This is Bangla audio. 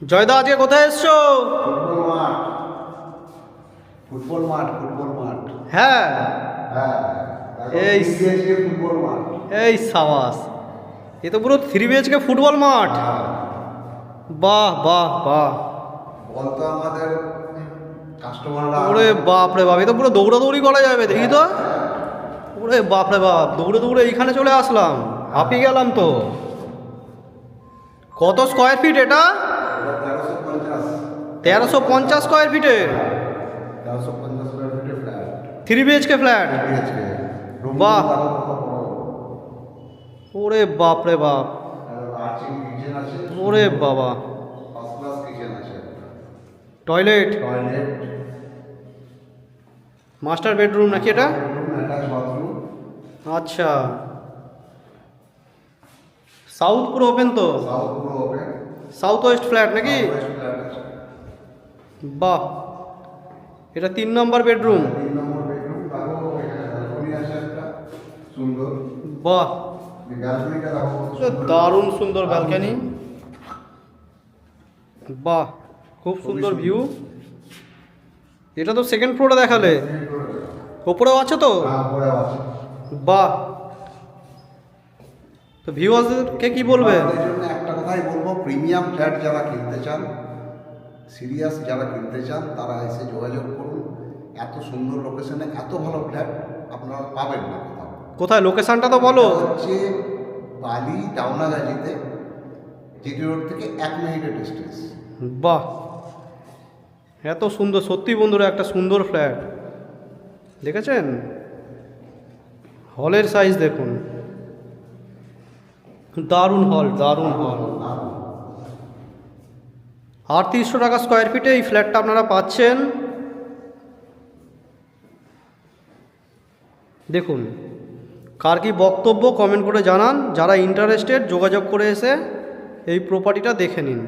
জয়দা আজকে কোথায় এসছো? ফুটবল মাঠ। হ্যাঁ, এই ফুটবল মাঠ। এই সাবাস, এ তো পুরো 3 BHK ফুটবল মাঠ। বাহ বাহ বাহ, বলতো আমাদের কাস্টমাররা ওরে বাপ রে বাপ, এ তো পুরো দৌড়াদৌড়ি করা যাবে, দেখি তো। ওরে বাপ রে বাপ, দৌড়ে দৌড়ে এইখানে চলে আসলাম, হাঁপিয়ে গেলাম তো। কত স্কোয়ার ফিট এটা? 1350 স্কোয়ার ফিটের 1350 স্কয়ার ফিটের ফ্ল্যাট। 3 BHK flat. বাহ। ওরে বাপ রে বাপ, কিচেন আছে, ওরে বাবা, ফার্স্ট ক্লাস কিচেন আছে, টয়লেট, টয়লেট, মাস্টার বেডরুম নাকি এটা? Attach bathroom. আচ্ছা, সাউথ পুরো ওপেন তো? সাউথ পুরো ওপেন। সাউথ ওয়েস্ট ফ্ল্যাট নাকি? ওয়েস্ট ফ্ল্যাট আছে। বাহ, এটা 3 নম্বর বেডরুম। 3 নম্বর বেডরুম। তারপর এখানে ব্যালকনি আছে একটা সুন্দর। বাহ, ব্যালকনিটা দেখো কত সুন্দর। দারুণ সুন্দর ব্যালকনি। বাহ, খুব সুন্দর ভিউ। এটা তো সেকেন্ড ফ্লোরে দেখালে, ওপরেও আছে তো? হ্যাঁ, উপরে আছে। বাহ, তো ভিউয়ারদেরকে কি বলবে? এই জন্য একটা কথাই বলবো, প্রিমিয়াম ফ্ল্যাট যারা কিনতে চান, সিরিয়াস যারা কিনতে চান, তারা এসে যোগাযোগ করুন। এত সুন্দর লোকেশনে এত ভালো ফ্ল্যাট আপনারা পাবেন না কোথাও। কোথায় লোকেশনটা তো বলো। এটা হচ্ছে বালি ডাউনাগাজিতে, জিটি রোড থেকে 1 মিনিটের ডিস্টেন্স। বাহ, এত সুন্দর, সত্যি বন্ধুরা একটা সুন্দর ফ্ল্যাট দেখেছেন? হলের সাইজ দেখুন, দারুণ হল, দারুণ হল। 3800 টাকা স্কোয়ার ফিটে এই ফ্ল্যাটটা আপনারা পাচ্ছেন। দেখুন, কার কি বক্তব্য কমেন্ট করে জানান। যারা ইন্টারেস্টেড যোগাযোগ করে এসে এই প্রপার্টিটা দেখে নিন।